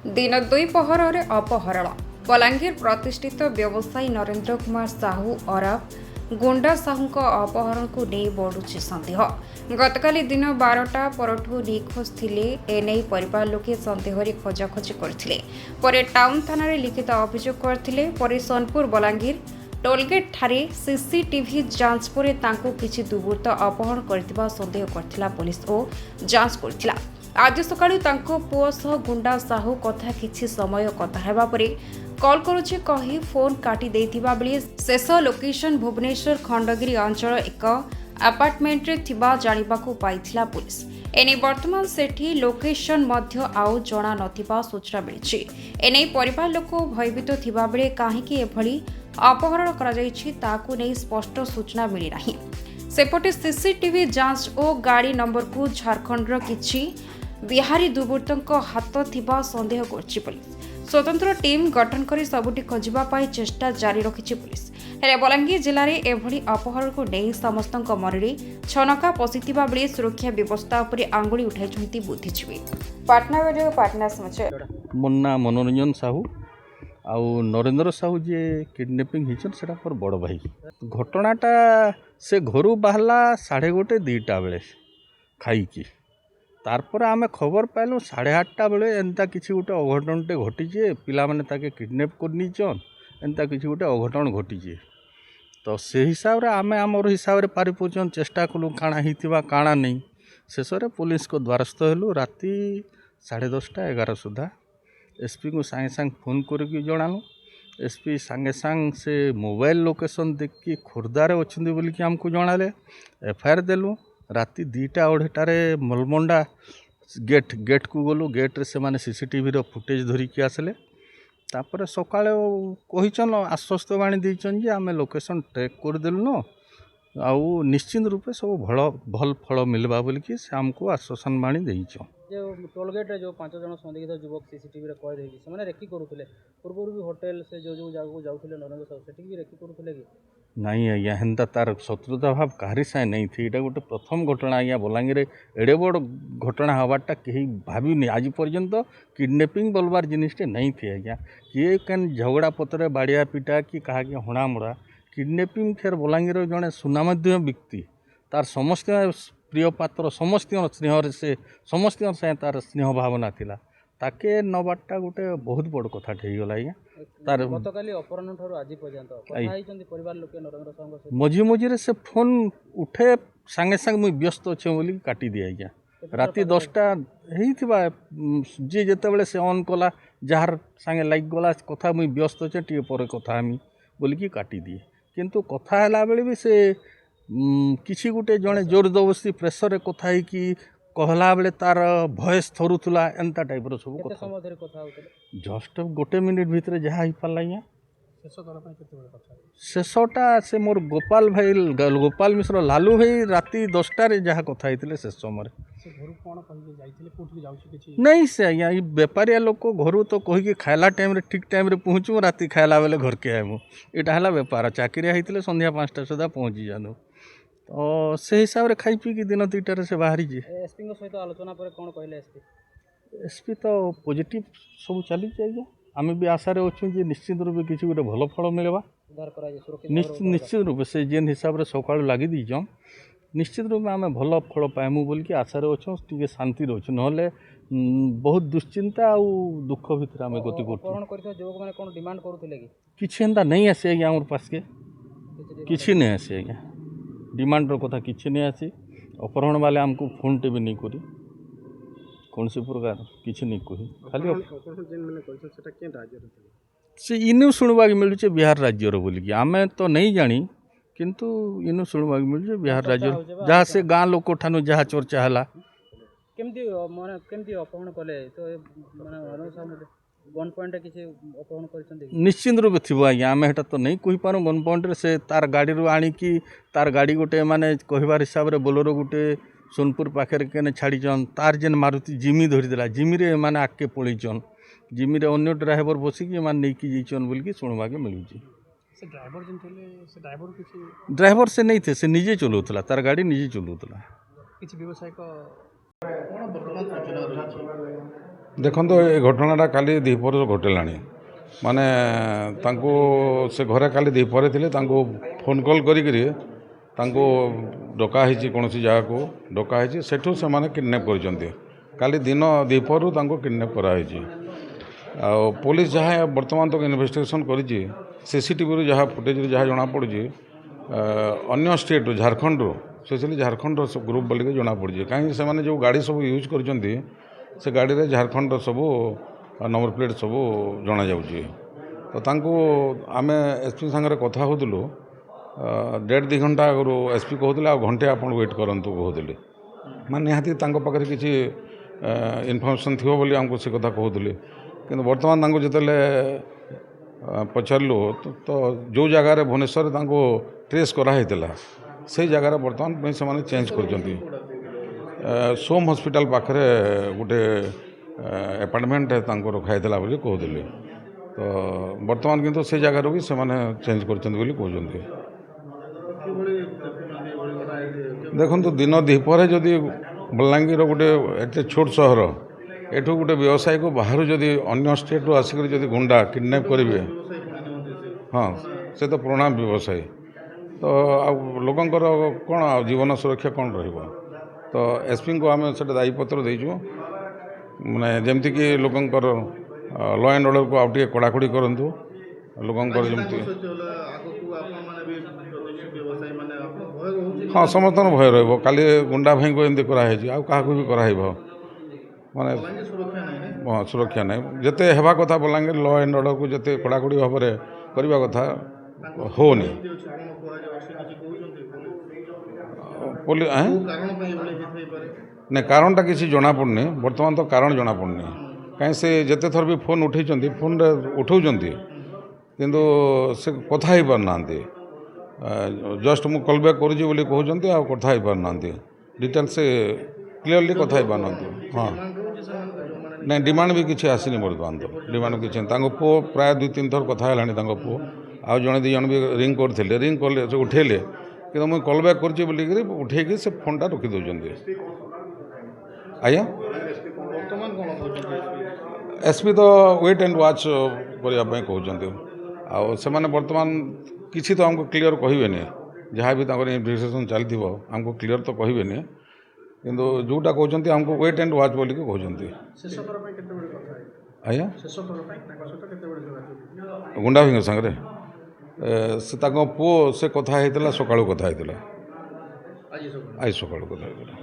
दिन दुई पहर अपहरण बलांगीर प्रतिष्ठित व्यवसायी नरेंद्र कुमार साहू अरफ गुंडा साहू अपहरण को नहीं बढ़ुछि सन्देह। गतकाली दिन 12टा परठू निखोज थिले एने परिवार लोके सन्देह खोजाखोजी करथिले। परे टाउन थाना रे लिखित अभियोग करथिले। परे सोनपुर बलांगीर टोलगेट ठारे सीसीटीवी जांच पर तांको किछि दुर्बृत्त अपहरण करथिबा सन्देह करथिला पुलिस ओ जांच करथिला। आज सकाळु तांको पुओ सह गुंडा साहू कथा किछि समय कथा हेबा परे कॉल करुछि कही फोन काटी देथिबा बेले शेष लोकेशन भुवनेश्वर खंडगिरी अंचल एक अपार्टमेंट रे थिबा जानिबाकू पाइथिला पुलिस। एने वर्तमान सेठी लोकेशन मध्य आउ जणा नथिबा सूचना मिलिछि। एने परिवार लोक भयभीत थिबा बेले काहेकि एभली अपहरण करा जायछि ताकू नै स्पष्ट सूचना मिली नाही। सेपटे सीसीटीवी जांच ओ गाड़ी नंबर को झारखंडर किछि बिहारी दुर्बृत्तों हाथ थिबा सन्देह करछि पुलिस। स्वतंत्र टीम गठन करी सबुटी खोजिबा पाई चेष्टा जारी रखिछि पुलिस। हेले बलांगीर जिले में एभली अपहरण को नहीं समस्त मनरे छनका पशिथिबा बेले सुरक्षा व्यवस्था उपरे आंगुली उठाइछन्ति बुद्धिजीवी। पाटना वीडियो पाटना समाचार। मुन्ना मनोरंजन साहू आउ नरेंद्र साहू जे किडनैपिंग हिचन सेटा पर बड़ भाई। घटनाटा से घर बाहला 1:30-2टा बेले खाई तारपर आमे खबर पाइलु 8:30 बेले एंता किसी गोटे अघटनटे घटीचे पिला माने ताके किडनैप करनीचन एंता किसी गोटे अघटन घटीचे। तो से हिसाब रे आमे आमर हिसाब रे पारिपोचन चेष्टा कलु काଣା हिथिबा काଣା नहीं। शेष रे पुलिस को द्वारस्थ हेलु। राति 10:30-11 सुधा एसपी को सांगे सांग फोन करके जणालु। एसपी सांगे सांग से मोबाइल लोकेशन देखी खोर्धारे अच्छे बोल कि आमको जणाले। एफआईआर देलु। राति 2:30 मलमंडा गेट को गलु। गेट रे से माने सीसीटीवी रो फुटेज धरिकी आसले। तापर सकाळे कहिचन आश्वस्त बाणी देइचन जे आमे लोकेशन ट्रैक कर देलु न आउ निश्चित रूपे सब भल फल मिलबा बोल कि से हमको आश्वासन बाणी देइचन। जो टोलगेट रे जो 5 जन संदिग्ध युवक सीसीटीवी रे कय देछि से माने रेकी करूथिले। पूर्व भी होटल से जो जागो जाउथिले नरेंद्र साहू सेठी भी रेकी करूथिले कि नहीं आज्ञा हेन्ता तार शत्रुता भाव कहारी साए नहीं थी। एटा गोटे प्रथम घटना आज्ञा बलांगीर एड़े बड़ घटना हबारटा कहीं भाविनी आज पर्यंत किडनैपिंग बोलबार जिनिसटे नहीं थी आज्ञा। किए केन झगड़ा पत्र बाड़िया पिटा कि कहा हणामड़ा किडनैपिंग फेर बलांगीर जड़े सुनामध्य व्यक्ति तार समस्त प्रिय पात्र समस्त स्नेह से समस्त साए तार स्नेह भावना थिला ताके नबारटा गोटे बहुत बड़ कथा ठेगला आज्ञा। तार गतकाली अपहरण ठारू आज पर्यंत कथा आइचंती परिवार लोके नरेंद्र साहू से मझी मझी से फोन उठे सांगे सांगे मुई व्यस्त अच्छे बोली काटी दिए आज्ञा। राति 10टा होइथिबा जे जेतेबेले से ऑन कला जार सांगे लाइक गला कथा मुई व्यस्त अच्छे टी पर कथा आमी बोली कि काटी दिए। किंतु कथा हैला बेले भी से किसी गोटे जड़े जोर जबरदस्ती प्रेसर रे कथा है कि कहला बेले तार भयस थरुला एंता टाइप रो सब कथा जस्ट 1 मिनिट भितर जहाँ हो पाला आज्ञा। शेषटा से मोर गोपाल भाई गोपाल मिश्र लालू भाई राति 10टा जहाँ कथा होते शेष समय नहीं से आज्ञा ये बेपारिया लोक घर तो कहीकि खाला टाइम ठीक टाइम पहुँचू राति खाला बेले घर के आयमु यहाँ है बेपार चाकरिया होते संध्या 5टा सुधा पहुँची जानु। तो से हिसाब रे खाई पी कि दिन 2टार से बाहरी एसपी सहित आलोचना पर कौन कहले एसपी तो पॉजिटिव सब चली आज्ञा। आम भी आशार अच्छे जे निश्चित रूपे किसी गोटे भल फल मिलवा निश्चित रूपे से जेन हिसाब से सका लगी दीचन निश्चित रूपे आम भल फल पाइमु बोल कि आशार अच्छे टे शांति अच्छे ना बहुत दुश्चिंता आ दुख भितर आम गति कर किसी एंता नहीं आसी आज्ञा आम पास के किसी नहीं आसी आज्ञा। डिमांडर कथा किसी नहीं आसी। अपहरण वाले आमको फोन टे भी नहीं करी कौन से प्रकार किसी नहीं कही खाली से इनु शुणवाक मिलूचे बिहार राज्यर बोलिकी आम तो नहीं जानी किंतु इनु शुणवाक मिलूचे बिहार राज्य जहाँ से गाँ लोक ठानु जहाँ चर्चा है केमती माने केमती अपहरण कले तो माने गन पॉइंट किसी अपहरण करछन्ती निश्चित रूप थी आज्ञा। आम हेटा तो नहीं कही पारू गन पॉइंट से तार गाड़ी रू आनिकी तार गाड़ी गोटे माने कहबार हिसाब रे बोलेरो गोटे सोनपुर पाखे के छाड़ीचन तार जेन मारुति जिमी धरीदेला जिमी रे माने आगे पलैचन जिमी रे अन्य ड्राइवर बसिकी माने नहीं जाइचन बोल कि शुणवा के मिलूची। ड्राइवर से नहीं थे से निजे चलाउला तार गाड़ी निजे चलाउला। ଦେଖନ୍ତୁ ଏ ଘଟଣାଟା କାଲି ଦ୍ୱିପହର ଘଟିଲାଣି ମାନେ ତାଙ୍କୁ ସେ ଘରେ କାଲି ଦ୍ୱିପହରେ ଥିଲେ ତାଙ୍କୁ ଫୋନ୍ କଲ୍ କରିକିରି ତାଙ୍କୁ ଡକା ହେଇଛି କୌଣସି ଜାଗାକୁ ଡକା ହେଇଛି ସେଠୁ ସେମାନେ କିଡ଼ନାପ୍ କରିଛନ୍ତି କାଲି ଦିନ ଦ୍ୱିପହରରୁ ତାଙ୍କୁ କିଡ଼ନାପ୍ କରାହେଇଛି ଆଉ ପୋଲିସ ଯାହା ବର୍ତ୍ତମାନ ତକ ଇନଭେଷ୍ଟିଗେସନ୍ କରିଛି ସିସିଟିଭିରୁ ଯାହା ଫୁଟେଜରୁ ଯାହା ଜଣାପଡ଼ୁଛି ଅନ୍ୟ ଷ୍ଟେଟ୍ରୁ ଝାଡ଼ଖଣ୍ଡରୁ ସ୍ପେଶାଲି ଝାଡ଼ଖଣ୍ଡର ଗ୍ରୁପ୍ ବୋଲିକି ଜଣାପଡ଼ୁଛି କାହିଁକି ସେମାନେ ଯେଉଁ ଗାଡ଼ି ସବୁ ୟୁଜ୍ କରିଛନ୍ତି ସେ ଗାଡ଼ିରେ ଝାଡ଼ଖଣ୍ଡର ସବୁ ନମ୍ବର ପ୍ଲେଟ୍ ସବୁ ଜଣାଯାଉଛି ତ ତାଙ୍କୁ ଆମେ ଏସ୍ପି ସାଙ୍ଗରେ କଥା ହେଉଥିଲୁ 1.5-2 ଘଣ୍ଟା ଆଗରୁ ଏସ୍ପି କହୁଥିଲେ ଆଉ ଘଣ୍ଟେ ଆପଣ ୱେଟ୍ କରନ୍ତୁ କହୁଥିଲେ ମାନେ ନିହାତି ତାଙ୍କ ପାଖରେ କିଛି ଇନଫର୍ମେସନ୍ ଥିବ ବୋଲି ଆମକୁ ସେ କଥା କହୁଥିଲେ କିନ୍ତୁ ବର୍ତ୍ତମାନ ତାଙ୍କୁ ଯେତେବେଳେ ପଚାରିଲୁ ତ ଯେଉଁ ଜାଗାରେ ଭୁବନେଶ୍ୱରରେ ତାଙ୍କୁ ଟ୍ରେସ୍ କରାହେଇଥିଲା ସେଇ ଜାଗାରେ ବର୍ତ୍ତମାନ ପାଇଁ ସେମାନେ ଚେଞ୍ଜ କରିଛନ୍ତି ସୋମ ହସ୍ପିଟାଲ ପାଖରେ ଗୋଟେ ଆପାର୍ଟମେଣ୍ଟ ତାଙ୍କୁ ରଖାହେଇଥିଲା ବୋଲି କହୁଥିଲେ ତ ବର୍ତ୍ତମାନ କିନ୍ତୁ ସେ ଜାଗାରୁ ବି ସେମାନେ ଚେଞ୍ଜ କରିଛନ୍ତି ବୋଲି କହୁଛନ୍ତି ଦେଖନ୍ତୁ ଦିନ ଦ୍ୱିପହରେ ଯଦି ବଲାଙ୍ଗୀର ଗୋଟେ ଏତେ ଛୋଟ ସହର ଏଠୁ ଗୋଟେ ବ୍ୟବସାୟୀକୁ ବାହାରୁ ଯଦି ଅନ୍ୟ ଷ୍ଟେଟ୍ରୁ ଆସିକରି ଯଦି ଗୁଣ୍ଡା କିଡ଼ନାପ୍ କରିବେ ହଁ ସେ ତ ପୁରୁଣା ବ୍ୟବସାୟୀ ତ ଆଉ ଲୋକଙ୍କର କ'ଣ ଆଉ ଜୀବନ ସୁରକ୍ଷା କ'ଣ ରହିବ ତ ଏସ୍ପିଙ୍କୁ ଆମେ ସେଇଟା ଦାୟୀପତ୍ର ଦେଇଛୁ ମାନେ ଯେମିତିକି ଲୋକଙ୍କର ଲ ଆଣ୍ଡ ଅର୍ଡ଼ରକୁ ଆଉ ଟିକେ କଡ଼ାକଡ଼ି କରନ୍ତୁ ଲୋକଙ୍କର ଯେମିତି ହଁ ସମସ୍ତଙ୍କର ଭୟ ରହିବ କାଲି ଗୁଣ୍ଡା ଭାଇଙ୍କୁ ଏମିତି କରାହେଇଛି ଆଉ କାହାକୁ ବି କରାହେବ ମାନେ ହଁ ସୁରକ୍ଷା ନାହିଁ ଯେତେ ହେବା କଥା ବଲାଙ୍ଗୀର ଲ ଆଣ୍ଡ ଅର୍ଡ଼ରକୁ ଯେତେ କଡ଼ାକଡ଼ି ଭାବରେ କରିବା କଥା ହେଉନି ନାଇଁ କାରଣଟା କିଛି ଜଣାପଡ଼ୁନି ବର୍ତ୍ତମାନ ତ କାରଣ ଜଣାପଡ଼ୁନି କାହିଁ ସେ ଯେତେ ଥର ବି ଫୋନ୍ ଉଠେଇଛନ୍ତି ଫୋନ୍ରେ ଉଠାଉଛନ୍ତି କିନ୍ତୁ ସେ କଥା ହେଇପାରୁନାହାନ୍ତି ଜଷ୍ଟ ମୁଁ କଲ୍ ବ୍ୟାକ୍ କରୁଛି ବୋଲି କହୁଛନ୍ତି ଆଉ କଥା ହେଇପାରୁନାହାନ୍ତି ଡିଟେଲ୍ସ ସେ କ୍ଲିଅରଲି କଥା ହେଇପାରୁନାହାନ୍ତି ହଁ ନାଇଁ ଡିମାଣ୍ଡ ବି କିଛି ଆସିନି ବର୍ତ୍ତମାନ ତ ଡିମାଣ୍ଡ କିଛି ତାଙ୍କ ପୁଅ ପ୍ରାୟ 2-3 ଥର କଥା ହେଲାଣି ତାଙ୍କ ପୁଅ ଆଉ ଜଣେ 2 ଜଣ ବି ରିଙ୍ଗ୍ କରିଥିଲେ ରିଙ୍ଗ୍ କଲେ ସେ ଉଠେଇଲେ କିନ୍ତୁ ମୁଁ କଲ୍ ବ୍ୟାକ୍ କରୁଛି ବୋଲିକିରି ଉଠେଇକି ସେ ଫୋନ୍ଟା ରଖି ଦେଉଛନ୍ତି ଆଜ୍ଞା ଏସ୍ପି ତ ୱେଟ୍ ଆଣ୍ଡ ୱାଚ୍ କରିବା ପାଇଁ କହୁଛନ୍ତି ଆଉ ସେମାନେ ବର୍ତ୍ତମାନ କିଛି ତ ଆମକୁ କ୍ଲିଅର୍ କହିବେନି ଯାହା ବି ତାଙ୍କର ଇନଭେଷ୍ଟିଗେସନ୍ ଚାଲିଥିବ ଆମକୁ କ୍ଲିଅର୍ ତ କହିବେନି କିନ୍ତୁ ଯେଉଁଟା କହୁଛନ୍ତି ଆମକୁ ୱେଟ୍ ଆଣ୍ଡ ୱାଚ୍ ବୋଲିକି କହୁଛନ୍ତି ଆଜ୍ଞା ଗୁଣ୍ଡା ଭାଇଙ୍କ ସାଙ୍ଗରେ ସେ ତାଙ୍କ ପୁଅ ସେ କଥା ହେଇଥିଲା ସକାଳୁ କଥା ହେଇଥିଲା ଆଜି ସକାଳୁ କଥା ହେଇଥିଲା